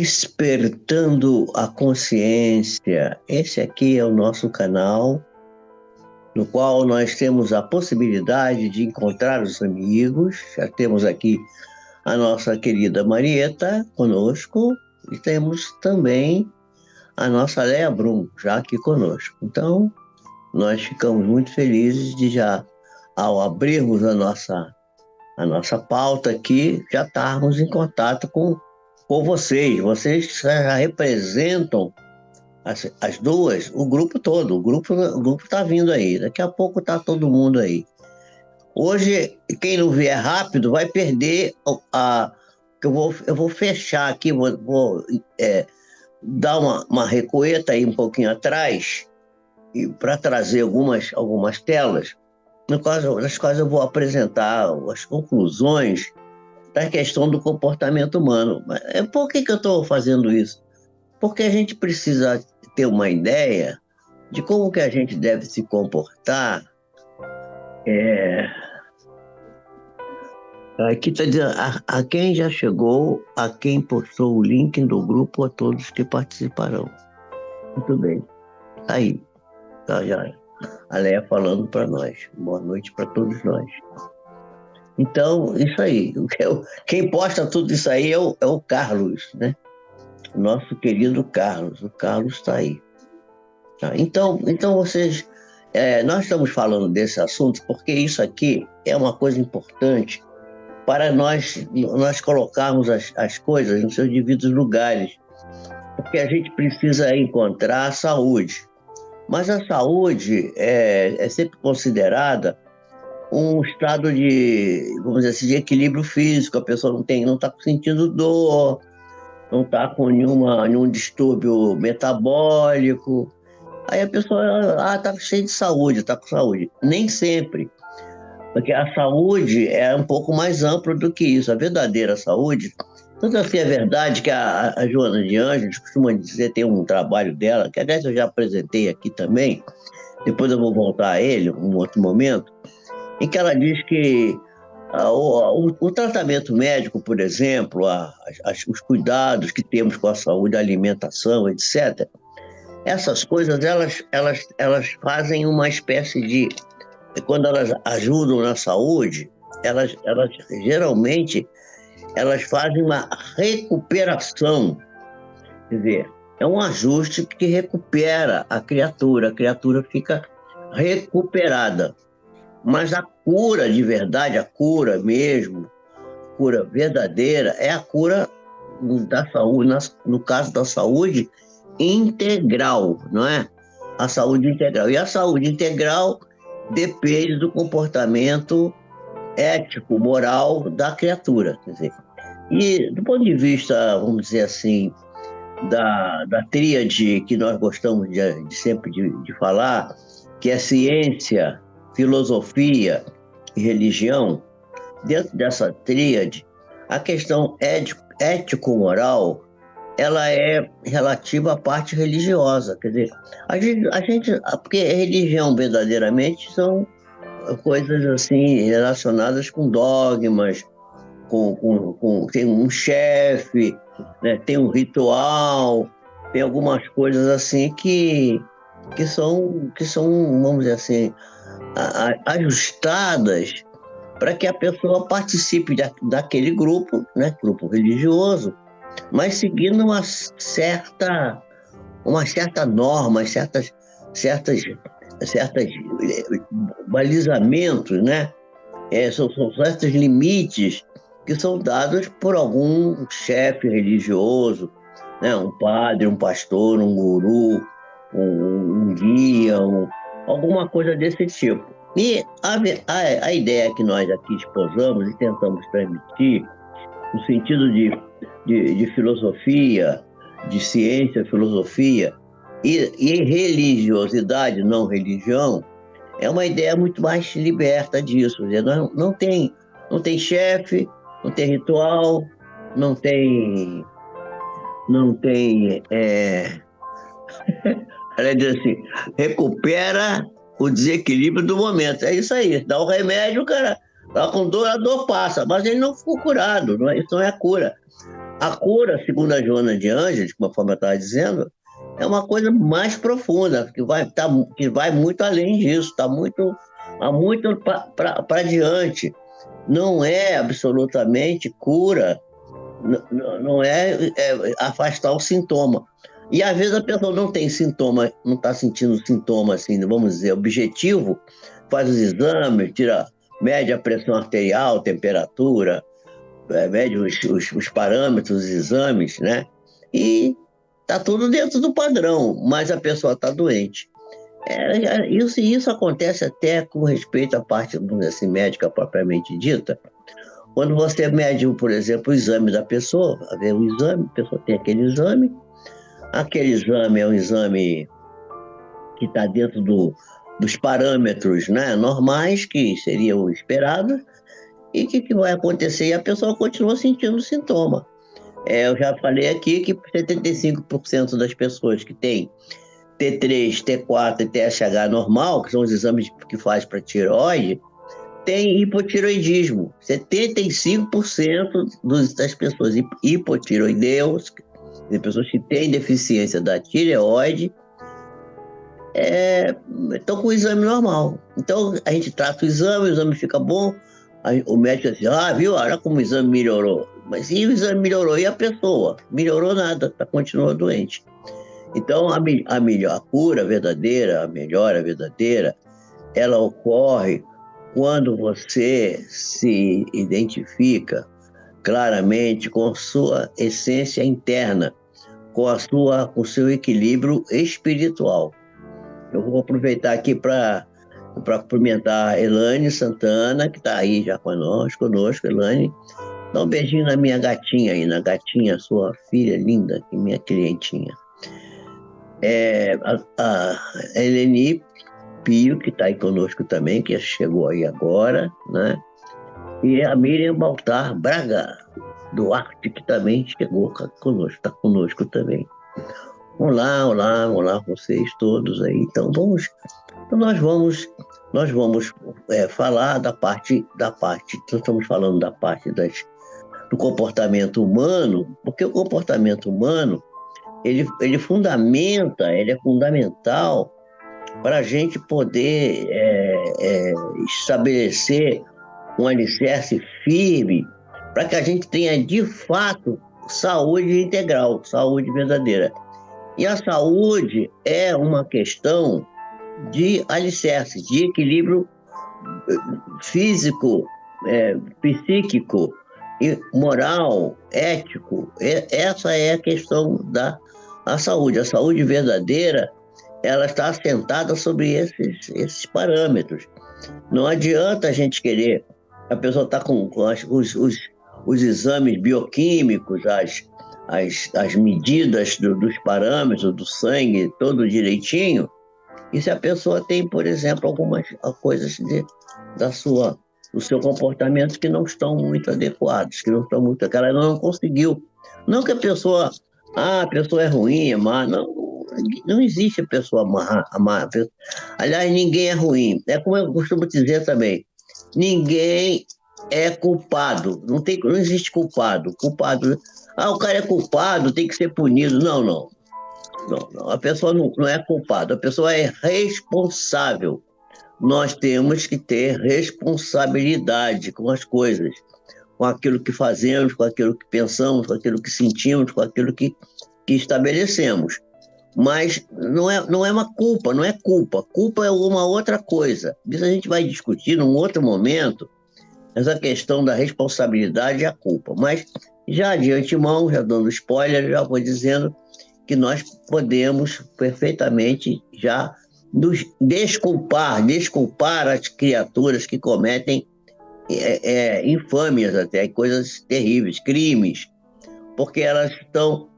Despertando a Consciência. Esse aqui é o nosso canal, no qual nós temos a possibilidade de encontrar os amigos. Já temos aqui a nossa querida Marieta conosco e temos também a nossa Léa Brum já aqui conosco. Então, nós ficamos muito felizes de já, ao abrirmos a nossa pauta aqui, já estarmos em contato com vocês. Vocês já representam as duas, o grupo todo. O grupo está vindo aí. Daqui a pouco está todo mundo aí. Hoje, quem não vier rápido vai perder eu vou fechar aqui, vou dar uma recueta aí um pouquinho atrás para trazer algumas telas, nas quais eu vou apresentar as conclusões da questão do comportamento humano. Por que eu estou fazendo isso? Porque a gente precisa ter uma ideia de como que a gente deve se comportar. Aqui está dizendo, a quem já chegou, a quem postou o link do grupo, a todos que participarão. Muito bem. Aí, tá já a Leia falando para nós. Boa noite para todos nós. Então, isso aí. Quem posta tudo isso aí é o Carlos, né? Nosso querido Carlos. O Carlos está aí. Tá? Então vocês... nós estamos falando desse assunto porque isso aqui é uma coisa importante para nós colocarmos as coisas nos seus devidos lugares. Porque a gente precisa encontrar a saúde. Mas a saúde é sempre considerada um estado vamos dizer assim, de equilíbrio físico. A pessoa não está sentindo dor, não está com nenhum distúrbio metabólico. Aí a pessoa está cheia de saúde, está com saúde. Nem sempre, porque a saúde é um pouco mais ampla do que isso. A verdadeira saúde, tanto assim é verdade que a Joana de Ângeles costuma dizer, tem um trabalho dela, que aliás eu já apresentei aqui também, depois eu vou voltar a ele, um outro momento, em que ela diz que o tratamento médico, por exemplo, os cuidados que temos com a saúde, a alimentação, etc., essas coisas, elas fazem uma espécie de... Quando elas ajudam na saúde, elas geralmente fazem uma recuperação. Quer dizer, é um ajuste que recupera a criatura fica recuperada. Mas a cura de verdade, a cura mesmo, cura verdadeira, é a cura da saúde, no caso da saúde integral, não é? A saúde integral. E a saúde integral depende do comportamento ético, moral da criatura. Quer dizer, e do ponto de vista, vamos dizer assim, da tríade que nós gostamos sempre de falar, que é ciência, filosofia e religião, dentro dessa tríade, a questão ético-moral, ela é relativa à parte religiosa. Quer dizer, porque religião verdadeiramente são coisas assim relacionadas com dogmas, tem um chefe, né? Tem um ritual, tem algumas coisas assim que são, vamos dizer assim, ajustadas para que a pessoa participe daquele grupo, né? Grupo religioso, mas seguindo uma certa norma, certos balizamentos, né? São certos limites que são dados por algum chefe religioso, né? Um padre, um pastor, um guru, um guia, alguma coisa desse tipo. E a ideia que nós aqui exposamos e tentamos transmitir, no sentido de filosofia, de ciência, filosofia e religiosidade, não religião, é uma ideia muito mais liberta disso. Quer dizer, não tem chefe, não tem ritual, não tem ela diz assim, recupera o desequilíbrio do momento. É isso aí, dá o remédio, o cara tá com dor, a dor passa, mas ele não ficou curado, isso não é a cura. A cura, segundo a Joana de Ângeles, como a forma estava dizendo, é uma coisa mais profunda, que vai muito além disso, está muito para diante. Não é absolutamente cura, não é afastar o sintoma. E às vezes a pessoa não tem sintoma, não está sentindo sintoma, assim, vamos dizer, objetivo, faz os exames, mede a pressão arterial, temperatura, mede os parâmetros, os exames, né? E está tudo dentro do padrão, mas a pessoa está doente. Isso acontece até com respeito à parte, vamos dizer assim, médica propriamente dita. Quando você mede, por exemplo, o exame da pessoa, o exame, a pessoa tem aquele exame é um exame que está dentro dos parâmetros, né, normais, que seriam esperados, e o que vai acontecer? E a pessoa continua sentindo sintoma. Eu já falei aqui que 75% das pessoas que têm T3, T4 e TSH normal, que são os exames que faz para tireoide, tem hipotiroidismo. 75% das pessoas hipotiroideus, de pessoas que têm deficiência da tireoide, estão com o exame normal. Então, a gente trata o exame fica bom, o médico diz assim, viu, olha como o exame melhorou. Mas e o exame melhorou? E a pessoa? Melhorou nada, continua doente. Então, a cura verdadeira, a melhora verdadeira, ela ocorre quando você se identifica claramente com a sua essência interna, com o seu equilíbrio espiritual. Eu vou aproveitar aqui para cumprimentar a Elaine Santana, que está aí já conosco, Elaine. Dá um beijinho na minha gatinha aí, na gatinha, sua filha linda, minha clientinha. A Eleni Pio, que está aí conosco também, que chegou aí agora, né? E a Miriam Baltar Braga, Duarte, que também chegou conosco, está conosco também. Olá, vocês todos aí. Então nós vamos falar da parte, nós estamos falando da parte do comportamento humano, porque o comportamento humano, ele é fundamental para a gente poder estabelecer um alicerce firme para que a gente tenha, de fato, saúde integral, saúde verdadeira. E a saúde é uma questão de alicerce, de equilíbrio físico, psíquico, moral, ético. Essa é a questão da saúde. A saúde verdadeira, ela está assentada sobre esses parâmetros. Não adianta a gente querer, a pessoa está com os exames bioquímicos, as medidas dos parâmetros do sangue, todo direitinho, e se a pessoa tem, por exemplo, algumas coisas do seu comportamento que não estão muito adequados, que ela não conseguiu. Não que a pessoa é ruim, é má, não existe a pessoa má. Aliás, ninguém é ruim. É como eu costumo dizer também, ninguém é culpado, não existe culpado. O cara é culpado, tem que ser punido. Não. A pessoa não é culpada, a pessoa é responsável. Nós temos que ter responsabilidade com as coisas, com aquilo que fazemos, com aquilo que pensamos, com aquilo que sentimos, com aquilo que estabelecemos. Mas não é uma culpa, não é culpa. Culpa é uma outra coisa. Isso a gente vai discutir num outro momento, essa questão da responsabilidade e a culpa. Mas já de antemão, já dando spoiler, já vou dizendo que nós podemos perfeitamente já nos desculpar as criaturas que cometem infâmias até, coisas terríveis, crimes, porque elas estão...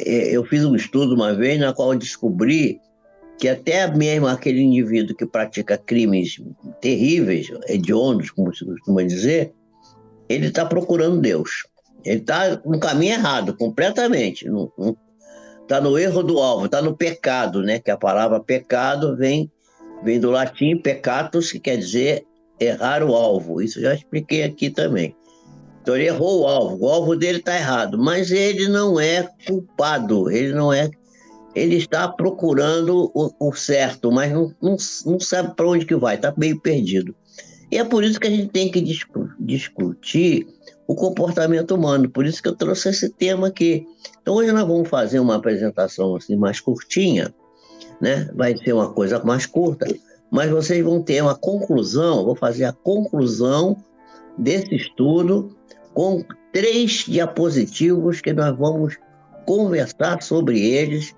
eu fiz um estudo uma vez na qual eu descobri que até mesmo aquele indivíduo que pratica crimes terríveis, hediondos, como se costuma dizer, ele está procurando Deus. Ele está no caminho errado, completamente. Está no erro do alvo, está no pecado, né? Que a palavra pecado vem do latim peccatus, que quer dizer errar o alvo. Isso eu já expliquei aqui também. Então ele errou o alvo dele está errado, mas ele não é culpado, ele não é. Ele está procurando o certo, mas não sabe para onde que vai, está meio perdido. E é por isso que a gente tem que discutir o comportamento humano, por isso que eu trouxe esse tema aqui. Então hoje nós vamos fazer uma apresentação assim mais curtinha, né? Vai ser uma coisa mais curta, mas vocês vão ter uma conclusão, vou fazer a conclusão desse estudo com 3 diapositivos que nós vamos conversar sobre eles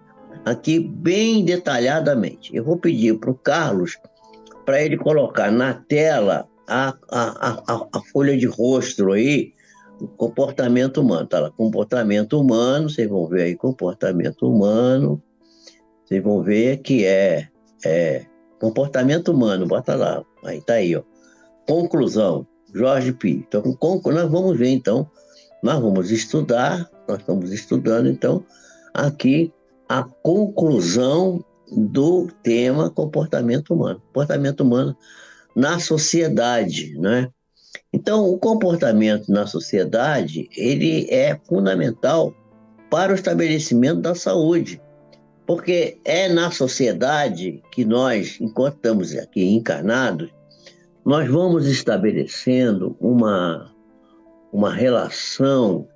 aqui bem detalhadamente. Eu vou pedir para o Carlos para ele colocar na tela a folha de rosto aí, o comportamento humano. Tá lá, comportamento humano, vocês vão ver aí, comportamento humano, vocês vão ver que é comportamento humano, bota lá, aí tá aí, ó. Conclusão, Jorge Pi. Então, nós vamos ver, então, nós vamos estudar, nós estamos estudando, então, aqui a conclusão do tema comportamento humano na sociedade, né? Então, o comportamento na sociedade, ele é fundamental para o estabelecimento da saúde, porque é na sociedade que nós, enquanto estamos aqui encarnados, nós vamos estabelecendo uma relação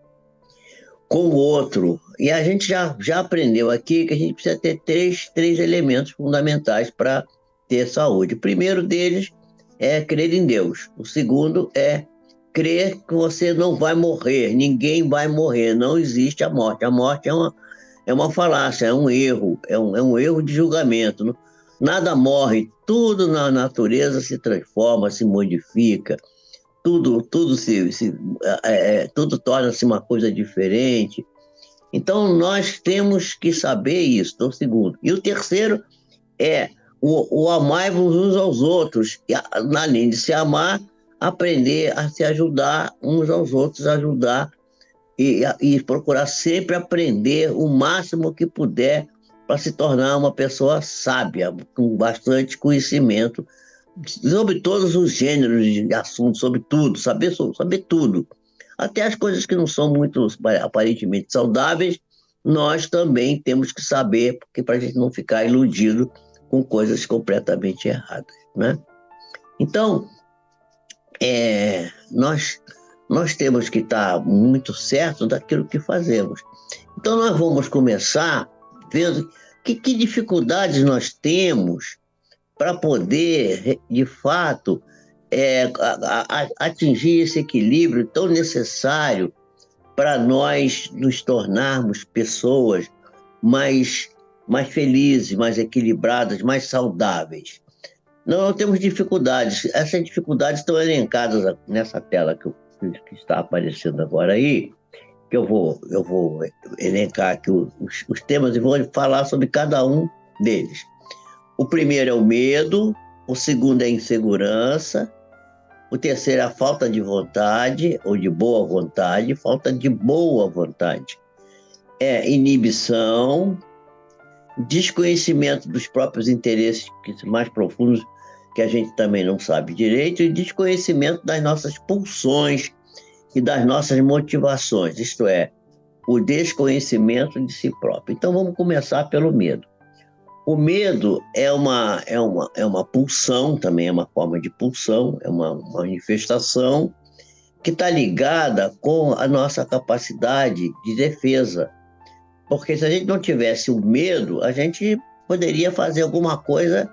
com o outro. E a gente já aprendeu aqui que a gente precisa ter três elementos fundamentais para ter saúde. O primeiro deles é crer em Deus. O segundo é crer que você não vai morrer, ninguém vai morrer, não existe a morte. A morte é uma falácia, é um erro, é um erro de julgamento. Nada morre, tudo na natureza se transforma, se modifica, tudo torna-se uma coisa diferente. Então, nós temos que saber isso, é o segundo. E o terceiro é o amar-vos uns aos outros, e, além de se amar, aprender a se ajudar uns aos outros, ajudar e procurar sempre aprender o máximo que puder para se tornar uma pessoa sábia, com bastante conhecimento sobre todos os gêneros de assuntos, sobre tudo, saber tudo. Até as coisas que não são muito aparentemente saudáveis, nós também temos que saber, porque para a gente não ficar iludido com coisas completamente erradas, né? Então, nós temos que estar muito certos daquilo que fazemos. Então, nós vamos começar vendo que dificuldades nós temos para poder, de fato, atingir esse equilíbrio tão necessário para nós nos tornarmos pessoas mais felizes, mais equilibradas, mais saudáveis. Não temos dificuldades. Essas dificuldades estão elencadas nessa tela que está aparecendo agora aí, que eu vou elencar aqui os temas e vou falar sobre cada um deles. O primeiro é o medo, o segundo é a insegurança, o terceiro é a falta de vontade, ou de boa vontade, falta de boa vontade. É inibição, desconhecimento dos próprios interesses mais profundos, que a gente também não sabe direito, e desconhecimento das nossas pulsões e das nossas motivações, isto é, o desconhecimento de si próprio. Então vamos começar pelo medo. O medo é uma pulsão, também é uma forma de pulsão, é uma manifestação que está ligada com a nossa capacidade de defesa. Porque se a gente não tivesse o medo, a gente poderia fazer alguma coisa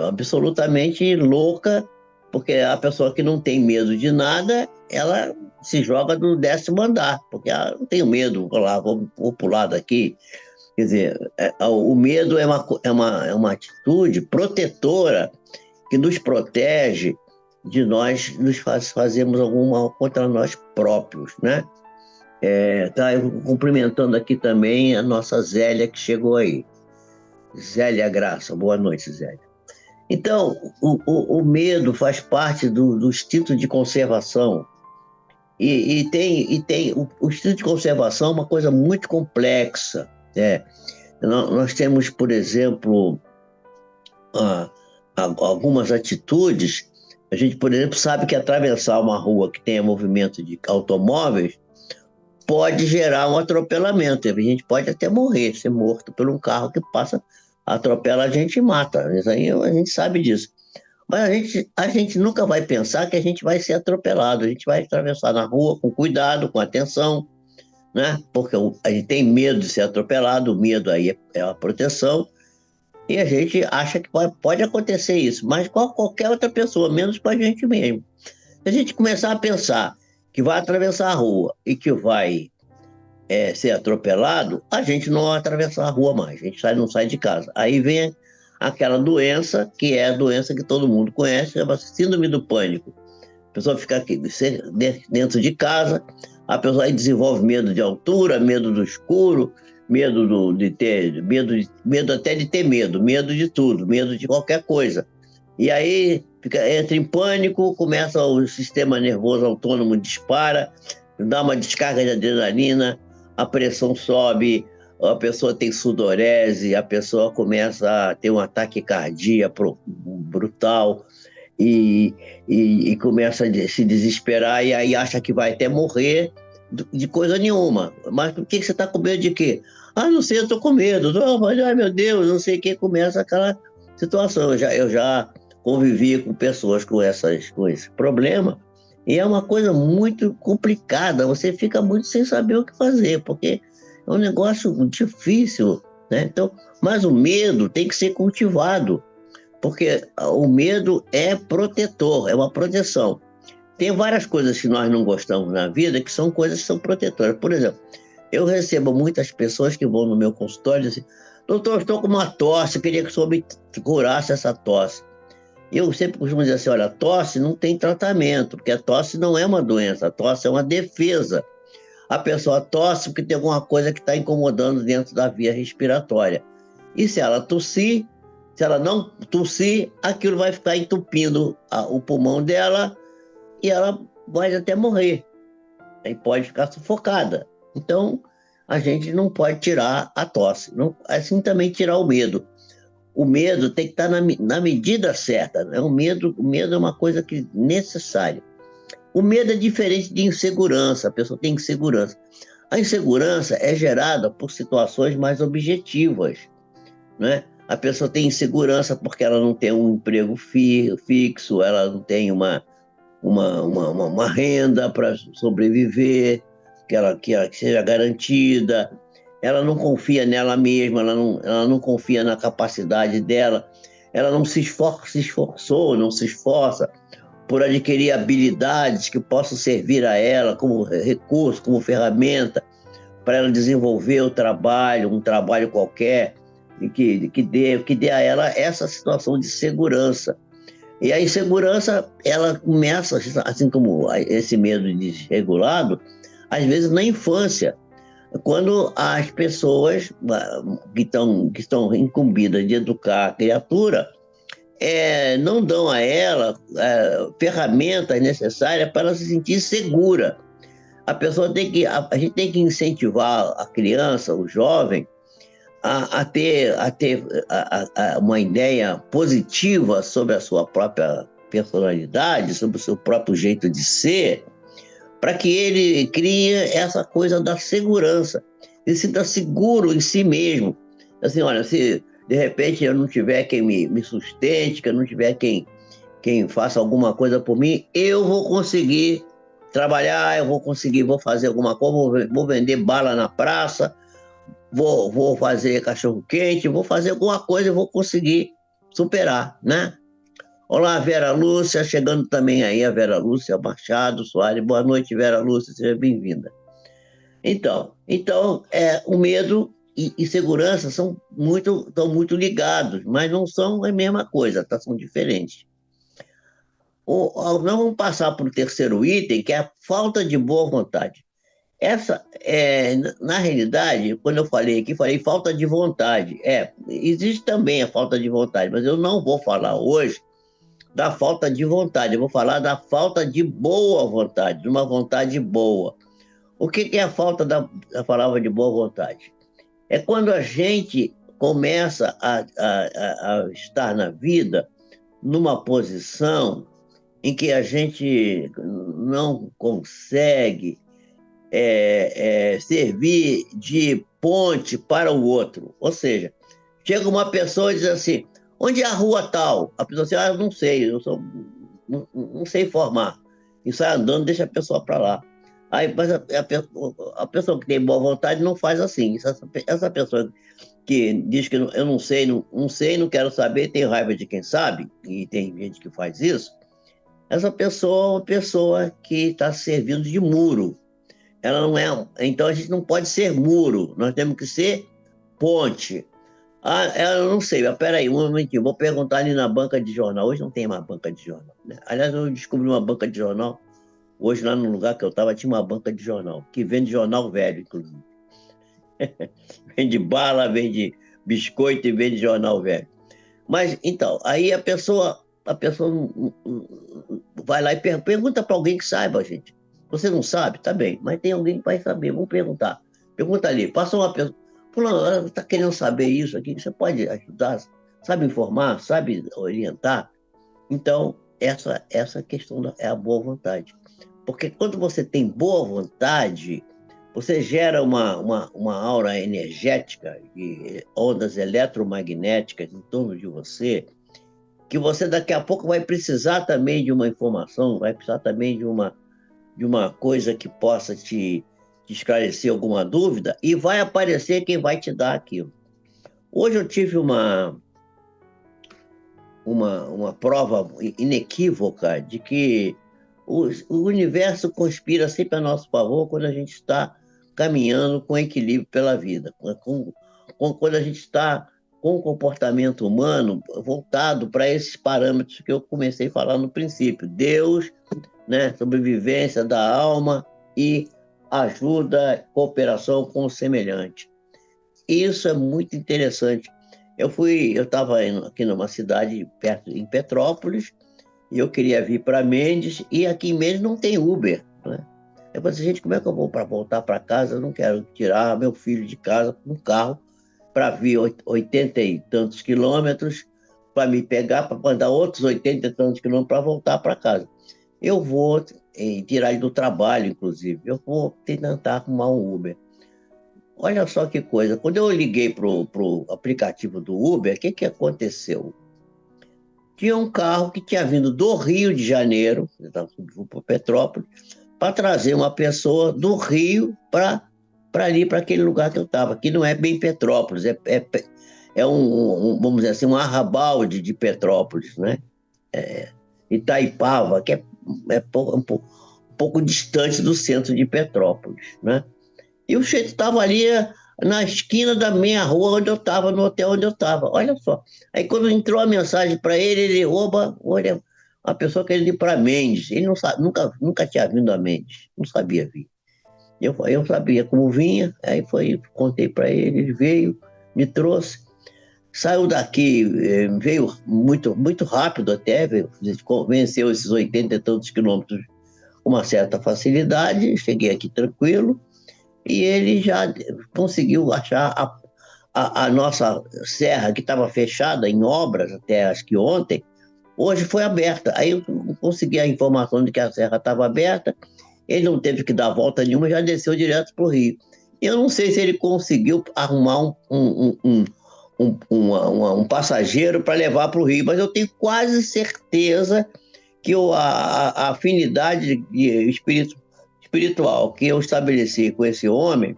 absolutamente louca, porque a pessoa que não tem medo de nada, ela se joga do 10º andar, porque não tenho medo, vou pular daqui. Quer dizer, o medo é uma atitude protetora que nos protege de nós fazermos alguma contra nós próprios, né? Eu cumprimentando aqui também a nossa Zélia que chegou aí. Zélia Graça, boa noite, Zélia. Então, o medo faz parte do instinto de conservação. E tem o instinto de conservação é uma coisa muito complexa. Nós temos, por exemplo, algumas atitudes A gente, por exemplo, sabe que atravessar uma rua que tenha movimento de automóveis pode gerar um atropelamento. A gente pode até morrer, ser morto por um carro que passa, atropela a gente e mata. Isso aí a gente sabe disso. Mas a gente nunca vai pensar que a gente vai ser atropelado. A gente vai atravessar na rua com cuidado, com atenção, né? Porque a gente tem medo de ser atropelado, o medo aí é a proteção, e a gente acha que pode acontecer isso, mas com qualquer outra pessoa, menos com a gente mesmo. Se a gente começar a pensar que vai atravessar a rua e que vai ser atropelado, a gente não vai atravessar a rua mais, a gente não sai de casa. Aí vem aquela doença, que é a doença que todo mundo conhece, chama-se síndrome do pânico. A pessoa fica aqui, dentro de casa, a pessoa aí desenvolve medo de altura, medo do escuro, de ter, medo até de ter medo de tudo, medo de qualquer coisa. E aí entra em pânico, começa o sistema nervoso autônomo dispara, dá uma descarga de adrenalina, a pressão sobe, a pessoa tem sudorese, a pessoa começa a ter um ataque cardíaco brutal, e, e começa a se desesperar e aí acha que vai até morrer de coisa nenhuma. Mas por que você está com medo de quê? Ah, não sei, eu estou com medo. Não, mas, ai meu Deus, não sei o que, começa aquela situação. Eu já convivi com pessoas com esse problema e é uma coisa muito complicada. Você fica muito sem saber o que fazer, porque é um negócio difícil, né? Então, mas o medo tem que ser cultivado, porque o medo é protetor, é uma proteção. Tem várias coisas que nós não gostamos na vida que são coisas que são protetoras. Por exemplo, eu recebo muitas pessoas que vão no meu consultório e dizem assim, doutor, estou com uma tosse, queria que o senhor me curasse essa tosse. E eu sempre costumo dizer assim, olha, a tosse não tem tratamento, porque a tosse não é uma doença, a tosse é uma defesa. A pessoa tosse porque tem alguma coisa que está incomodando dentro da via respiratória. E se ela tossir, se ela não tossir, aquilo vai ficar entupindo o pulmão dela e ela vai até morrer. Aí pode ficar sufocada. Então, a gente não pode tirar a tosse. Não, assim também tirar o medo. O medo tem que estar na medida certa, né? O medo é uma coisa que necessária. O medo é diferente de insegurança, a pessoa tem insegurança. A insegurança é gerada por situações mais objetivas, né? A pessoa tem insegurança porque ela não tem um emprego fixo, ela não tem uma renda para sobreviver, que seja garantida, ela não confia nela mesma, ela não confia na capacidade dela, ela não se esforçou, não se esforça por adquirir habilidades que possam servir a ela como recurso, como ferramenta, para ela desenvolver um trabalho qualquer, e que dê a ela essa situação de segurança. E a insegurança, ela começa, assim como esse medo desregulado, às vezes na infância, quando as pessoas que estão incumbidas de educar a criatura não dão a ela ferramentas necessárias para ela se sentir segura. A gente tem que incentivar a criança, o jovem, a ter uma ideia positiva sobre a sua própria personalidade, sobre o seu próprio jeito de ser, para que ele crie essa coisa da segurança, e se sinta seguro em si mesmo. Assim, olha, se de repente eu não tiver quem me sustente, que eu não tiver quem faça alguma coisa por mim, eu vou conseguir trabalhar, vou fazer alguma coisa, vou vender bala na praça, vou fazer cachorro-quente, vou fazer alguma coisa e vou conseguir superar, né? Olá, Vera Lúcia, chegando também aí a Vera Lúcia Machado Soares. Boa noite, Vera Lúcia, seja bem-vinda. Então o medo e segurança estão muito ligados, mas não são a mesma coisa, tá? São diferentes. Nós vamos passar para o terceiro item, que é a falta de boa vontade. Na realidade, quando eu falei aqui, falei falta de vontade. Existe também a falta de vontade, mas eu não vou falar hoje da falta de vontade, eu vou falar da falta de boa vontade, de uma vontade boa. O que é a falta da palavra de boa vontade? É quando a gente começa a estar na vida numa posição em que a gente não consegue servir de ponte para o outro. Ou seja, chega uma pessoa e diz assim: onde é a rua tal? A pessoa diz: eu não sei, não sei informar. E sai andando, deixa a pessoa para lá. Aí, mas a pessoa que tem boa vontade não faz assim. Essa pessoa que diz que eu não sei, não sei, não quero saber, tem raiva de quem sabe, e tem gente que faz isso, essa pessoa é uma pessoa que está servindo de muro. Ela não é. Então a gente não pode ser muro, nós temos que ser ponte. Ah, eu não sei, mas peraí, um momentinho, vou perguntar ali na banca de jornal. Hoje não tem mais banca de jornal, né? Aliás, eu descobri uma banca de jornal. Hoje, lá no lugar que eu estava, tinha uma banca de jornal, que vende jornal velho, inclusive. Vende bala, vende biscoito e vende jornal velho. Mas, então, aí a pessoa vai lá e pergunta para alguém que saiba, gente. Você não sabe? Tá bem, mas tem alguém que vai saber, vamos perguntar. Pergunta ali, passa uma pessoa. Fulano, está querendo saber isso aqui, você pode ajudar, sabe informar, sabe orientar? Então, essa questão é a boa vontade. Porque quando você tem boa vontade, você gera uma aura energética, de ondas eletromagnéticas em torno de você, que você daqui a pouco vai precisar também de uma informação, vai precisar também de uma coisa que possa te esclarecer alguma dúvida, e vai aparecer quem vai te dar aquilo. Hoje eu tive uma prova inequívoca de que o universo conspira sempre a nosso favor quando a gente está caminhando com equilíbrio pela vida, quando a gente está com o comportamento humano voltado para esses parâmetros que eu comecei a falar no princípio. Deus, né, sobrevivência da alma e ajuda, cooperação com o semelhante. Isso é muito interessante. Eu estava aqui numa cidade perto, em Petrópolis, e eu queria vir para Mendes, e aqui em Mendes não tem Uber, né? Eu falei assim, gente, como é que eu vou para voltar para casa? Eu não quero tirar meu filho de casa com um carro para vir 80 e tantos quilômetros, para me pegar, para mandar outros 80 e tantos quilômetros para voltar para casa. Eu vou tirar ele do trabalho, inclusive. Eu vou tentar arrumar um Uber. Olha só que coisa. Quando eu liguei pro aplicativo do Uber, o que que aconteceu? Tinha um carro que tinha vindo do Rio de Janeiro, para Petrópolis, para trazer uma pessoa do Rio para ali, para aquele lugar que eu estava, que não é bem Petrópolis, é vamos dizer assim, um arrabalde de Petrópolis, né? Itaipava, que um pouco distante do centro de Petrópolis, né? E o chefe estava ali na esquina da minha rua onde eu estava, no hotel onde eu estava. Olha só. Aí quando entrou a mensagem para ele, ele rouba, olha, a pessoa querendo ir para Mendes. Ele não sabe, nunca tinha vindo a Mendes, não sabia vir. Eu sabia como vinha, aí contei para ele, ele veio, me trouxe, saiu daqui, veio muito, muito rápido até, venceu esses 80 e tantos quilômetros com uma certa facilidade, cheguei aqui tranquilo, e ele já conseguiu achar a nossa serra, que estava fechada em obras até acho que ontem, hoje foi aberta. Aí eu consegui a informação de que a serra estava aberta, ele não teve que dar volta nenhuma, já desceu direto para o Rio. Eu não sei se ele conseguiu arrumar um passageiro para levar para o Rio, mas eu tenho quase certeza que a afinidade espiritual que eu estabeleci com esse homem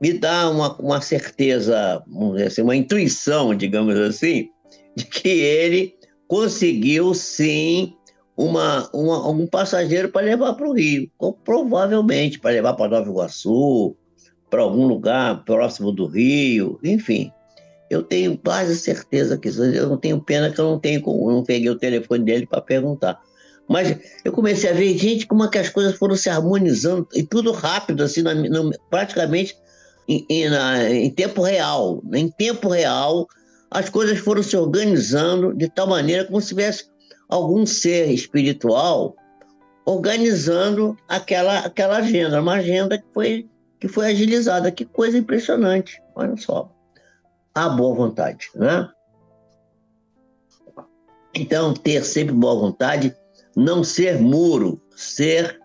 me dá uma certeza, vamos dizer assim, uma intuição, digamos assim, de que ele conseguiu sim um passageiro para levar para o Rio, ou provavelmente para levar para Nova Iguaçu, para algum lugar próximo do Rio, enfim. Eu tenho quase certeza que isso. Eu não tenho pena que eu não peguei o telefone dele para perguntar. Mas eu comecei a ver, gente, como é que as coisas foram se harmonizando, e tudo rápido, assim, praticamente em tempo real. Em tempo real, as coisas foram se organizando de tal maneira como se tivesse algum ser espiritual organizando aquela agenda, uma agenda que foi agilizada. Que coisa impressionante, olha só. A boa vontade, né? Então, ter sempre boa vontade não ser muro, ser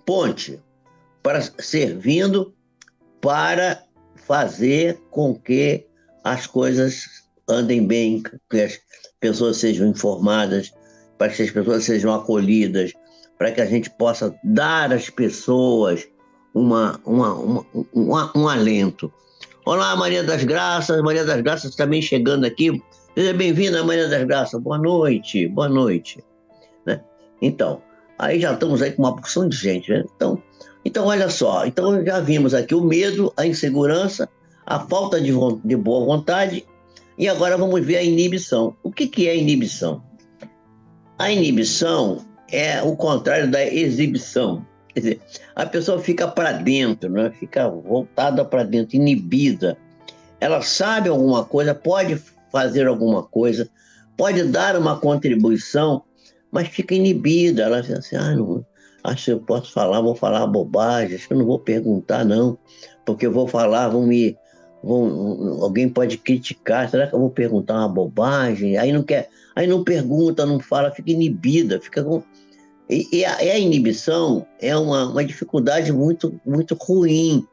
ponte, para servindo para fazer com que as coisas andem bem, que as pessoas sejam informadas, para que as pessoas sejam acolhidas, para que a gente possa dar às pessoas um alento. Olá, Maria das Graças também chegando aqui. Seja bem-vinda, Maria das Graças. Boa noite, boa noite. Né? Então, aí já estamos aí com uma porção de gente, né? Então, olha só, então já vimos aqui o medo, a insegurança, a falta de boa vontade, e agora vamos ver a inibição. O que é inibição? A inibição é o contrário da exibição. Quer dizer, a pessoa fica para dentro, né? Fica voltada para dentro, inibida. Ela sabe alguma coisa, pode fazer alguma coisa, pode dar uma contribuição, mas fica inibida. Ela diz assim, não, acho que eu posso falar, vou falar bobagem, acho que eu não vou perguntar não, porque eu vou falar, alguém pode criticar, será que eu vou perguntar uma bobagem? Aí não quer, aí não pergunta, não fala, fica inibida, fica com... E a inibição é uma dificuldade muito, muito ruim,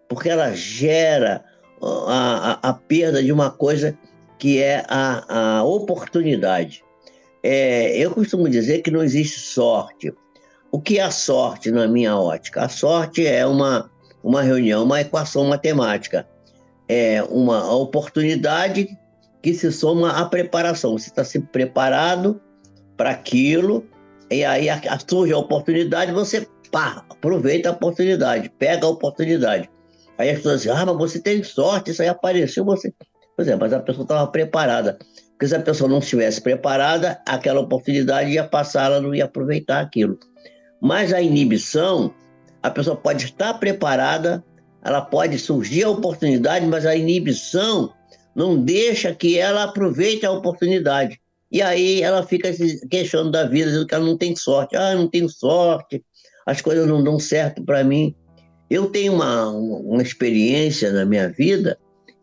porque ela gera a perda de uma coisa que é a oportunidade. Eu costumo dizer que não existe sorte. O que é a sorte na minha ótica? A sorte é uma reunião, uma equação matemática. É uma oportunidade que se soma à preparação. Você está sempre preparado para aquilo, e aí surge a oportunidade, você aproveita a oportunidade, pega a oportunidade. Aí as pessoas dizem, mas você tem sorte, isso aí apareceu, você... Pois é, mas a pessoa estava preparada. Porque se a pessoa não estivesse preparada, aquela oportunidade ia passar, ela não ia aproveitar aquilo. Mas a inibição, a pessoa pode estar preparada, ela pode surgir a oportunidade, mas a inibição não deixa que ela aproveite a oportunidade. E aí ela fica se queixando da vida, dizendo que ela não tem sorte. Eu não tenho sorte, as coisas não dão certo para mim. Eu tenho uma experiência na minha vida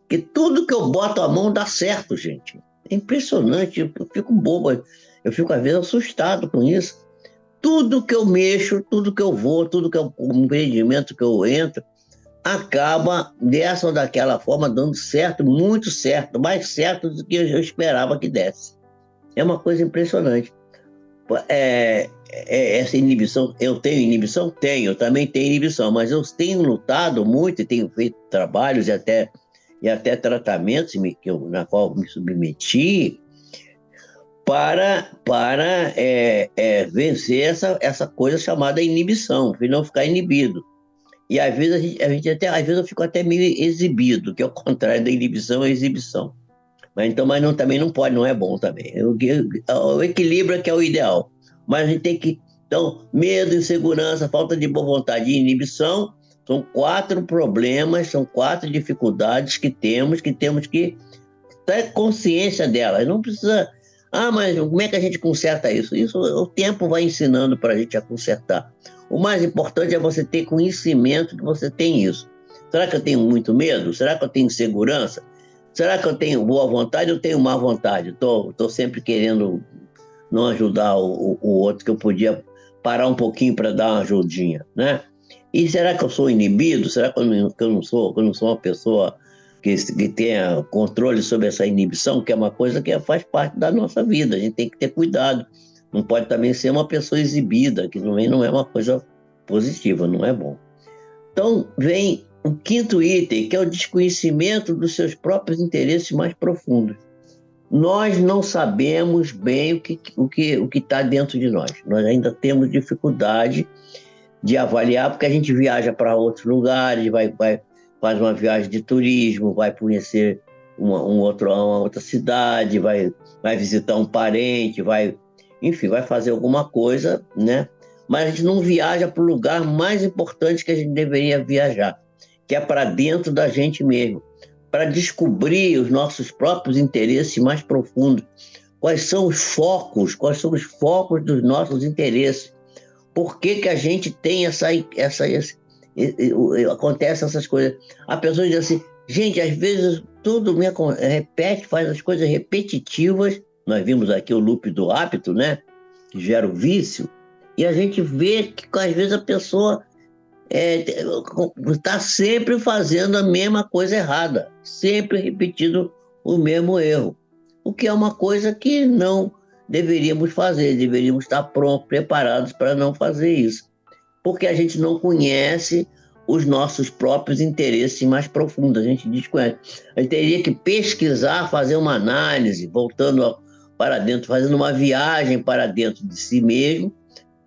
que tudo que eu boto a mão dá certo, gente. É impressionante, eu fico bobo, eu fico às vezes assustado com isso. Tudo que eu mexo, tudo que eu vou, tudo que o empreendimento que eu entro, acaba dessa ou daquela forma dando certo, muito certo, mais certo do que eu esperava que desse. É uma coisa impressionante. Essa inibição, eu tenho inibição? Tenho, eu também tenho inibição, mas eu tenho lutado muito e tenho feito trabalhos e até tratamentos na qual me submeti para vencer essa coisa chamada inibição, para não ficar inibido. E às vezes às vezes eu fico até meio exibido, que é o contrário da inibição, é a exibição. Também não pode, não é bom também. O equilíbrio é que é o ideal. Mas a gente tem que... Então, medo, insegurança, falta de boa vontade e inibição são 4 problemas, são 4 dificuldades que temos que ter consciência delas. Não precisa... mas como é que a gente conserta isso? Isso o tempo vai ensinando para a gente a consertar. O mais importante é você ter conhecimento que você tem isso. Será que eu tenho muito medo? Será que eu tenho insegurança? Será que eu tenho boa vontade ou tenho má vontade? Estou sempre querendo não ajudar o outro, que eu podia parar um pouquinho para dar uma ajudinha, né? E será que eu sou inibido? Será que eu não sou uma pessoa que tenha controle sobre essa inibição, que é uma coisa que faz parte da nossa vida? A gente tem que ter cuidado. Não pode também ser uma pessoa exibida, que não é uma coisa positiva, não é bom. Então, vem o 5º item, que é o desconhecimento dos seus próprios interesses mais profundos. Nós não sabemos bem o que está dentro de nós. Nós ainda temos dificuldade de avaliar, porque a gente viaja para outros lugares, faz uma viagem de turismo, vai conhecer uma outra cidade, vai visitar um parente, enfim, vai fazer alguma coisa, né? Mas a gente não viaja para o lugar mais importante que a gente deveria viajar, que é para dentro da gente mesmo, para descobrir os nossos próprios interesses mais profundos. Quais são os focos dos nossos interesses? Por que a gente tem acontece essas coisas? A pessoa diz assim, gente, às vezes tudo me repete, faz as coisas repetitivas. Nós vimos aqui o loop do hábito, né? que gera o vício, e a gente vê que às vezes a pessoa está sempre fazendo a mesma coisa errada, sempre repetindo o mesmo erro, o que é uma coisa que não deveríamos fazer, deveríamos estar prontos, preparados para não fazer isso, porque a gente não conhece os nossos próprios interesses mais profundos, a gente desconhece. A gente teria que pesquisar, fazer uma análise, para dentro, fazendo uma viagem para dentro de si mesmo,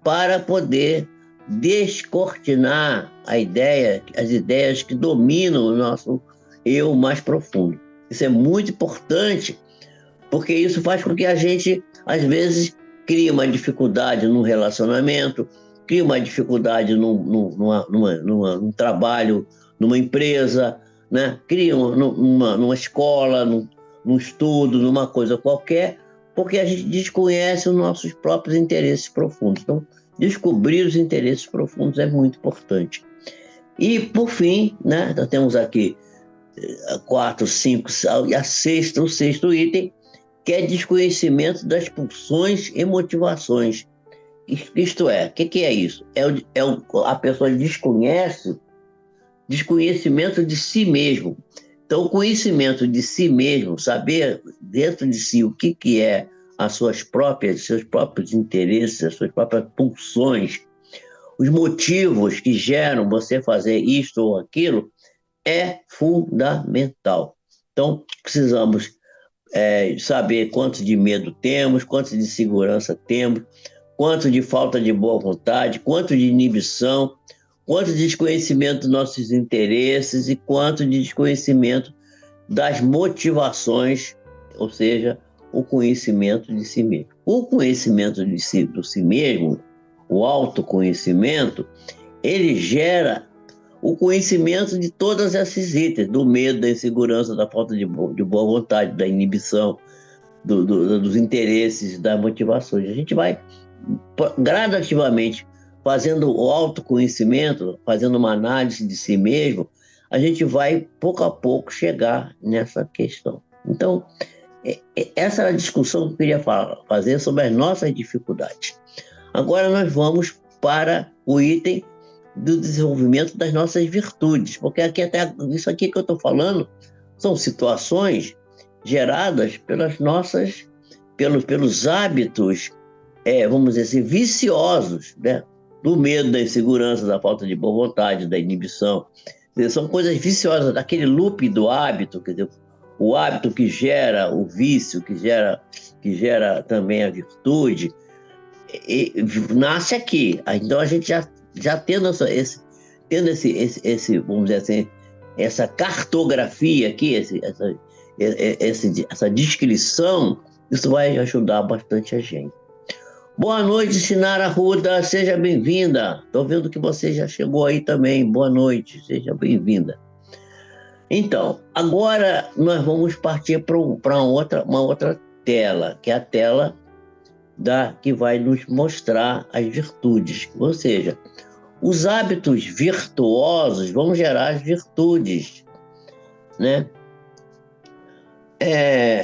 para poder descortinar as ideias que dominam o nosso eu mais profundo. Isso é muito importante, porque isso faz com que a gente, às vezes, crie uma dificuldade no relacionamento, cria uma dificuldade num trabalho, numa empresa, né? Cria numa escola, num estudo, numa coisa qualquer, porque a gente desconhece os nossos próprios interesses profundos. Então, descobrir os interesses profundos é muito importante. E, por fim, né, nós temos aqui 4, 5, e o sexto item, que é desconhecimento das pulsões e motivações. Isto é, o que é isso? A pessoa desconhecimento de si mesmo. Então, o conhecimento de si mesmo, saber dentro de si o que é seus próprios interesses, as suas próprias pulsões, os motivos que geram você fazer isto ou aquilo, é fundamental. Então, precisamos saber quanto de medo temos, quanto de segurança temos, quanto de falta de boa vontade, quanto de inibição, quanto de desconhecimento dos nossos interesses e quanto de desconhecimento das motivações, ou seja, o conhecimento de si mesmo. O conhecimento de si mesmo, o autoconhecimento, ele gera o conhecimento de todas essas itens, do medo, da insegurança, da falta de boa vontade, da inibição, dos interesses, das motivações. A gente vai gradativamente fazendo o autoconhecimento, fazendo uma análise de si mesmo, a gente vai, pouco a pouco, chegar nessa questão. Então, essa era a discussão que eu queria fazer sobre as nossas dificuldades. Agora nós vamos para o item do desenvolvimento das nossas virtudes, porque isso aqui que eu estou falando são situações geradas pelos hábitos, vamos dizer assim, viciosos, né? Do medo, da insegurança, da falta de boa vontade, da inibição. São coisas viciosas, daquele loop do hábito, quer dizer, o hábito que gera o vício, que gera também a virtude, nasce aqui. Então a gente já tendo vamos dizer assim, essa cartografia aqui, essa descrição, isso vai ajudar bastante a gente. Boa noite, Sinara Arruda, seja bem-vinda. Estou vendo que você já chegou aí também. Boa noite, seja bem-vinda. Então, agora nós vamos partir para uma outra tela, que é a tela que vai nos mostrar as virtudes. Ou seja, os hábitos virtuosos vão gerar as virtudes, né?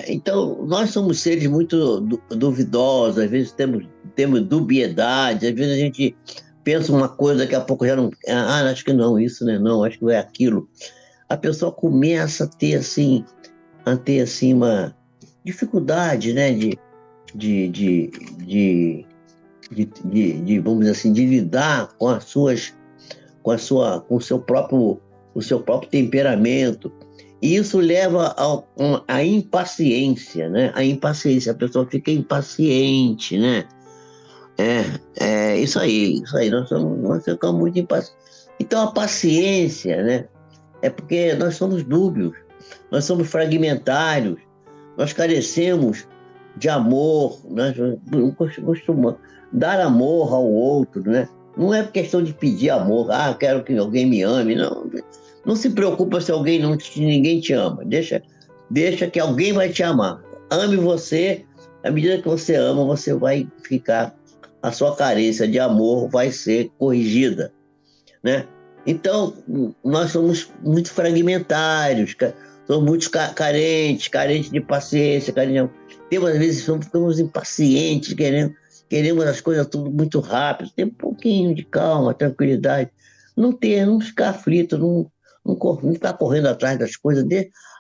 Então, nós somos seres muito duvidosos, às vezes temos dubiedade, às vezes a gente pensa uma coisa, daqui a pouco já não... acho que não, isso não acho que é aquilo. A pessoa começa a ter assim uma dificuldade, né, vamos dizer assim, de lidar com o seu próprio temperamento. E isso leva à impaciência, né? A pessoa fica impaciente, né? Isso aí, nós ficamos muito impacientes. Então a paciência, né? É porque nós somos dúbios, nós somos fragmentários, nós carecemos de amor, nós não costumamos dar amor ao outro, né? Não é questão de pedir amor, quero que alguém me ame, não se preocupa se ninguém te ama, deixa que alguém vai te amar. Ame você, à medida que você ama, você vai ficar, a sua carência de amor vai ser corrigida, né? Então, nós somos muito fragmentários, somos muito carentes de paciência, temos, às vezes, ficamos impacientes, queremos as coisas tudo muito rápido, tem um pouquinho de calma, tranquilidade. Não ficar aflito, não ficar correndo atrás das coisas.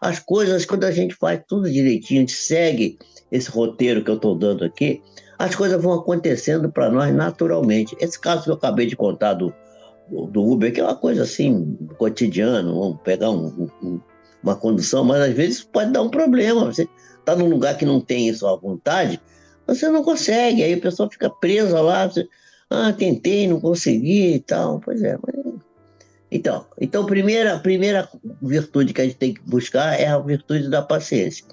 As coisas, quando a gente faz tudo direitinho, a gente segue esse roteiro que eu estou dando aqui, as coisas vão acontecendo para nós naturalmente. Esse caso que eu acabei de contar do Uber, que é uma coisa assim, cotidiana, vamos pegar uma condução, mas às vezes pode dar um problema. Você está num lugar que não tem isso à vontade, você não consegue, aí a pessoa fica presa lá, tentei, não consegui e tal. Pois é, então a primeira virtude que a gente tem que buscar é a virtude da paciência.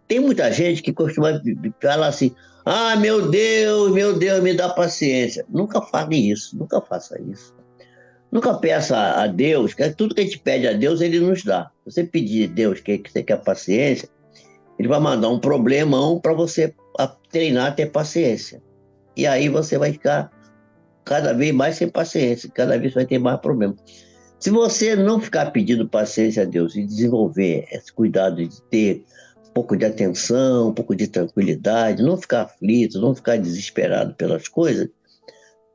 Tem muita gente que costuma falar assim, meu Deus, me dá paciência. Nunca fale isso, nunca faça isso. Nunca peça a Deus, que tudo que a gente pede a Deus, Ele nos dá. Se você pedir a Deus que você quer paciência, Ele vai mandar um problemão para você treinar a ter paciência. E aí você vai ficar cada vez mais sem paciência, cada vez vai ter mais problemas. Se você não ficar pedindo paciência a Deus e desenvolver esse cuidado de ter um pouco de atenção, um pouco de tranquilidade, não ficar aflito, não ficar desesperado pelas coisas,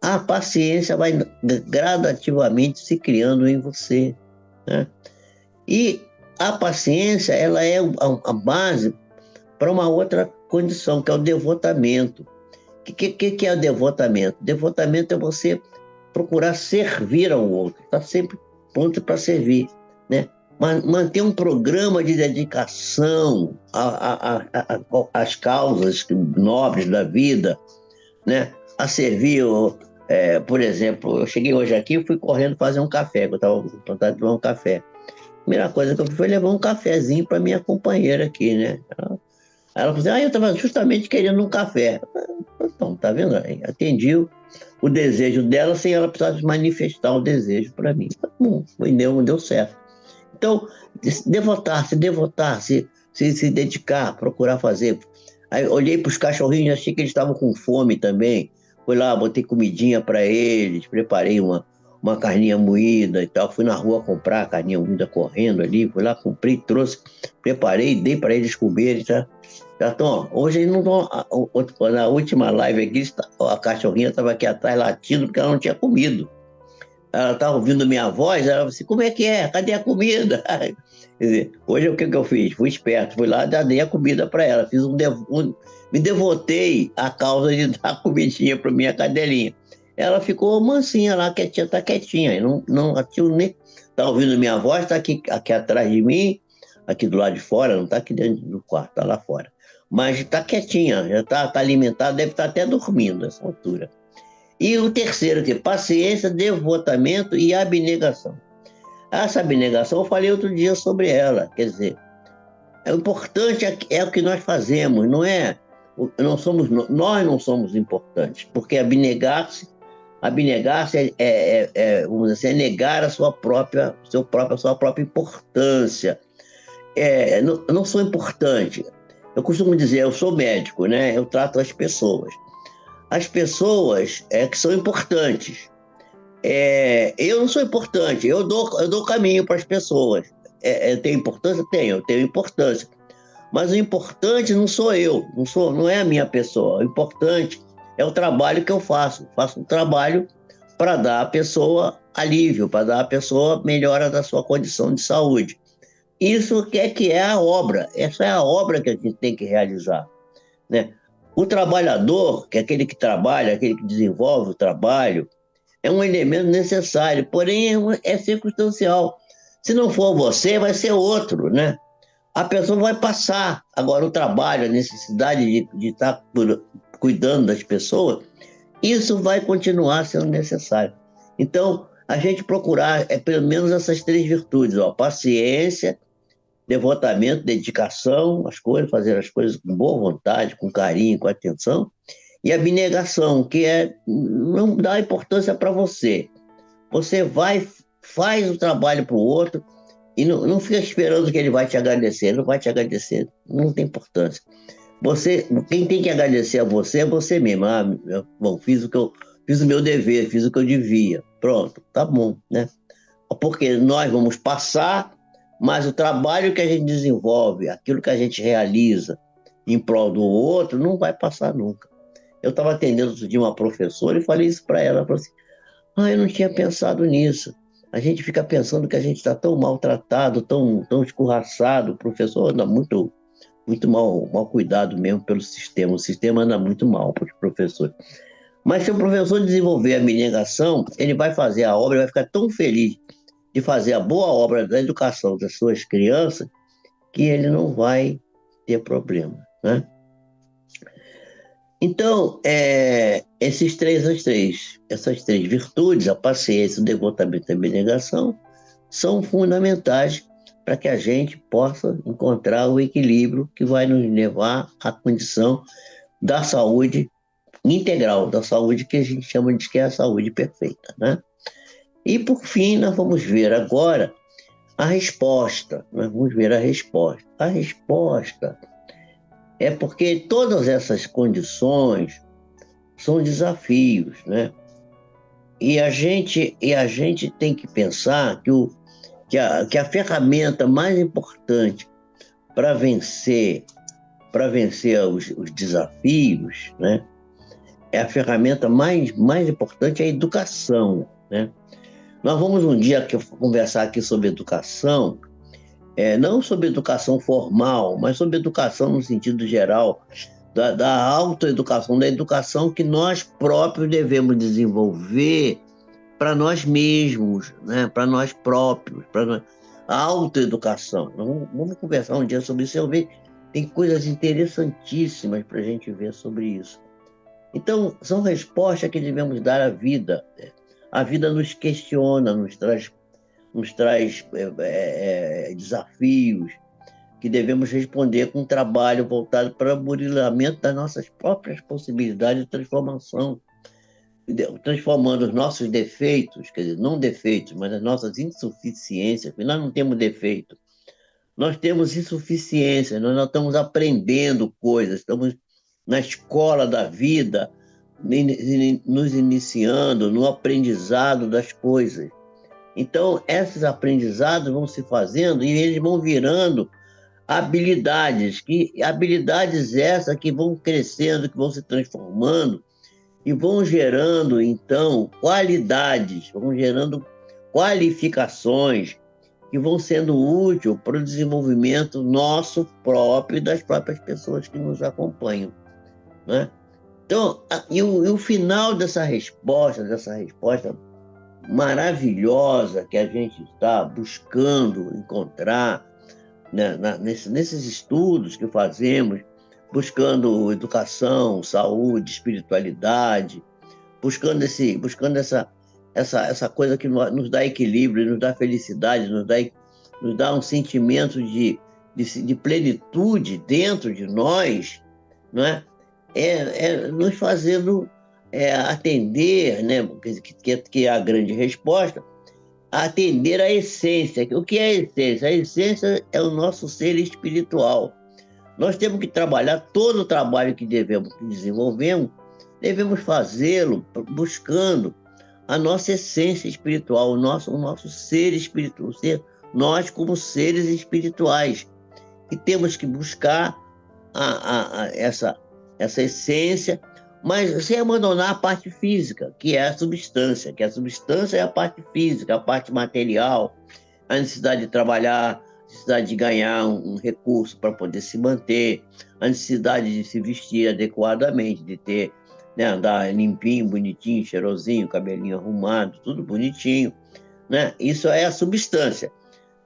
a paciência vai gradativamente se criando em você, né? E a paciência, ela é a base para uma outra condição, que é o devotamento. O que é o devotamento? Devotamento é você procurar servir ao outro, estar sempre pronto para servir, né? Manter um programa de dedicação às causas nobres da vida, né? A servir, por exemplo, eu cheguei hoje aqui e fui correndo fazer um café, que eu estava com vontade de tomar um café. A primeira coisa que eu fiz foi levar um cafezinho para minha companheira aqui, né? Ela falou assim, eu estava justamente querendo um café. Então, tá vendo? Atendi o desejo dela sem ela precisar manifestar o desejo para mim. Tá bom, deu certo. Então, se dedicar, procurar fazer. Aí olhei para os cachorrinhos, achei que eles estavam com fome também. Fui lá, botei comidinha para eles, preparei uma carninha moída e tal. Fui na rua comprar a carninha moída correndo ali, fui lá, comprei, trouxe, preparei, dei para eles comerem, tá? Então, hoje eles não estão. Na última live aqui, a cachorrinha estava aqui atrás latindo porque ela não tinha comido. Ela estava ouvindo minha voz, ela falou assim, como é que é? Cadê a comida? Quer dizer, hoje o que eu fiz? Fui esperto, fui lá e dei a comida para ela. Me devotei à causa de dar comidinha para minha cadelinha. Ela ficou mansinha lá, quietinha, tá quietinha. Tá ouvindo minha voz, está aqui atrás de mim, aqui do lado de fora, não está aqui dentro do quarto, está lá fora. Mas está quietinha, já está alimentada, deve estar até dormindo nessa altura. E o terceiro, que é paciência, devotamento e abnegação. Essa abnegação, eu falei outro dia sobre ela. Quer dizer, o importante é o que nós fazemos, não é? Nós não somos importantes, porque abnegar-se vamos dizer assim, é negar a sua própria importância. Eu não sou importante. Eu costumo dizer, eu sou médico, né? Eu trato as pessoas. As pessoas que são importantes. Eu não sou importante, eu dou caminho para as pessoas. Eu tenho importância? Eu tenho importância. Mas o importante não sou eu, não é a minha pessoa. O importante é o trabalho que eu faço. Faço um trabalho para dar à pessoa alívio, para dar à pessoa melhora da sua condição de saúde. Isso que é a obra. Essa é a obra que a gente tem que realizar, né? O trabalhador, que é aquele que trabalha, aquele que desenvolve o trabalho, é um elemento necessário, porém é circunstancial. Se não for você, vai ser outro, né? A pessoa vai passar. Agora, o trabalho, a necessidade de estar cuidando das pessoas, isso vai continuar sendo necessário. Então, a gente procurar pelo menos essas três virtudes, paciência, devotamento, dedicação às coisas, fazer as coisas com boa vontade, com carinho, com atenção, e abnegação, que é não dar importância para você. Você vai, faz o trabalho para o outro e não fica esperando que ele vai te agradecer. Ele não vai te agradecer, não tem importância. Quem tem que agradecer a você é você mesmo. Bom, fiz o meu dever, fiz o que eu devia. Pronto, tá bom, né? Porque nós vamos passar, mas o trabalho que a gente desenvolve, aquilo que a gente realiza em prol do outro, não vai passar nunca. Eu estava atendendo outro dia uma professora e falei isso para ela. Ela falou assim: ah, eu não tinha pensado nisso. A gente fica pensando que a gente está tão maltratado, tão escorraçado. O professor anda muito mal cuidado mesmo pelo sistema. O sistema anda muito mal para os professores. Mas se o professor desenvolver a abnegação, ele vai fazer a obra, vai ficar tão feliz de fazer a boa obra da educação das suas crianças, que ele não vai ter problema, né? Então, essas três virtudes, a paciência, o devotamento e a abnegação, são fundamentais para que a gente possa encontrar o equilíbrio que vai nos levar à condição da saúde integral, da saúde que a gente chama de que é a saúde perfeita, né? E por fim, nós vamos ver agora a resposta. Nós vamos ver a resposta. A resposta é porque todas essas condições são desafios, né? E a gente tem que pensar que a ferramenta mais importante para vencer os desafios, né? É a ferramenta mais importante é a educação, né? Nós vamos um dia conversar aqui sobre educação, não sobre educação formal, mas sobre educação no sentido geral, da autoeducação, da educação que nós próprios devemos desenvolver para nós mesmos, né? Para nós próprios, a autoeducação. Vamos conversar um dia sobre isso. Eu vejo tem coisas interessantíssimas para a gente ver sobre isso. Então, são respostas que devemos dar à vida. A vida nos questiona, nos traz desafios que devemos responder com um trabalho voltado para o burilamento das nossas próprias possibilidades de transformação, transformando os nossos defeitos, quer dizer, não defeitos, mas as nossas insuficiências, porque nós não temos defeito, nós temos insuficiência, nós não estamos aprendendo coisas, estamos na escola da vida, nos iniciando no aprendizado das coisas. Então, esses aprendizados vão se fazendo e eles vão virando habilidades essas que vão crescendo, que vão se transformando e vão gerando, então, qualidades, vão gerando qualificações que vão sendo úteis para o desenvolvimento nosso próprio e das próprias pessoas que nos acompanham, né? Então, e o final dessa resposta maravilhosa que a gente está buscando encontrar, né, nesses estudos que fazemos, buscando educação, saúde, espiritualidade, buscando essa coisa que nos dá equilíbrio, nos dá felicidade, nos dá um sentimento de plenitude dentro de nós, não é? Nos fazendo atender, né, que é a grande resposta, atender à essência. O que é a essência? A essência é o nosso ser espiritual. Nós temos que trabalhar todo o trabalho que devemos fazê-lo buscando a nossa essência espiritual, o nosso ser espiritual, nós como seres espirituais. E temos que buscar essa essência, mas sem abandonar a parte física, que é a substância, é a parte física, a parte material, a necessidade de trabalhar, a necessidade de ganhar um recurso para poder se manter, a necessidade de se vestir adequadamente, de ter, né, andar limpinho, bonitinho, cheirosinho, cabelinho arrumado, tudo bonitinho, né? Isso é a substância.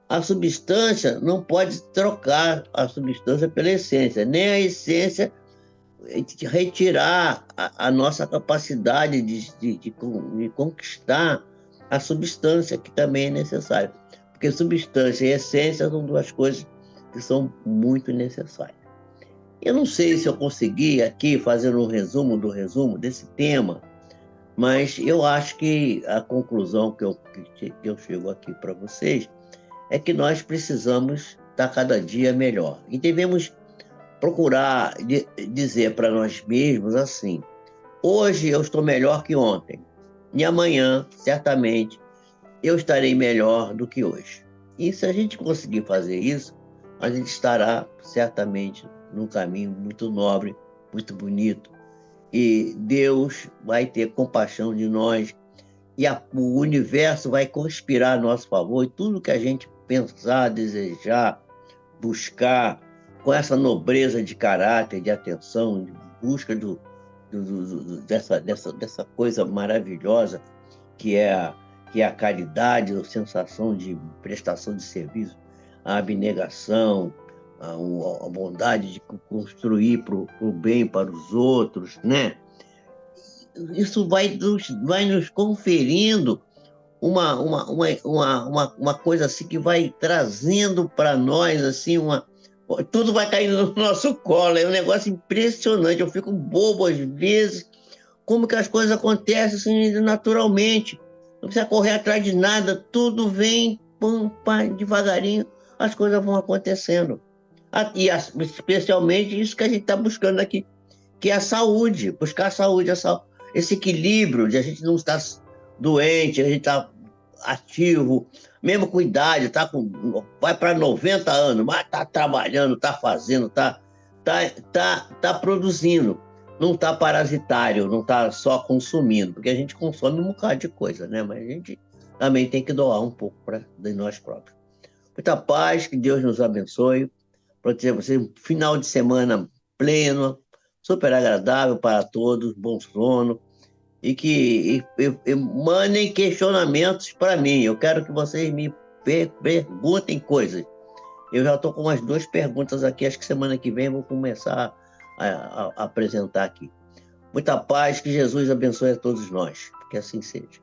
A substância não pode trocar a substância pela essência, nem a essência retirar a nossa capacidade de conquistar a substância, que também é necessária. Porque substância e essência são duas coisas que são muito necessárias. Eu não sei se eu consegui aqui fazer um resumo do resumo desse tema, mas eu acho que a conclusão que eu chego aqui para vocês é que nós precisamos estar cada dia melhor. E devemos procurar dizer para nós mesmos assim: hoje eu estou melhor que ontem, e amanhã, certamente, eu estarei melhor do que hoje. E se a gente conseguir fazer isso, a gente estará certamente num caminho muito nobre, muito bonito, e Deus vai ter compaixão de nós, e o universo vai conspirar a nosso favor, e tudo que a gente pensar, desejar, buscar, com essa nobreza de caráter, de atenção, de busca dessa coisa maravilhosa que é a caridade, a sensação de prestação de serviço, a abnegação, a bondade de construir para o bem para os outros, né? Isso vai nos conferindo uma coisa assim que vai trazendo para nós assim tudo vai caindo no nosso colo, é um negócio impressionante. Eu fico bobo às vezes, como que as coisas acontecem assim naturalmente. Não precisa correr atrás de nada, tudo vem pam, pá, devagarinho, as coisas vão acontecendo. Especialmente isso que a gente está buscando aqui, que é a saúde, buscar a saúde, esse equilíbrio de a gente não estar doente, a gente estar ativo, mesmo com idade, vai para 90 anos, mas está trabalhando, está fazendo, tá produzindo, não está parasitário, não está só consumindo, porque a gente consome um bocado de coisa, né? Mas a gente também tem que doar um pouco de nós próprios. Muita paz, que Deus nos abençoe, para ter você um final de semana pleno, super agradável para todos, bom sono, e mandem questionamentos para mim. Eu quero que vocês me perguntem coisas. Eu já estou com umas 2 perguntas aqui, acho que semana que vem eu vou começar a apresentar aqui. Muita paz, que Jesus abençoe a todos nós, que assim seja.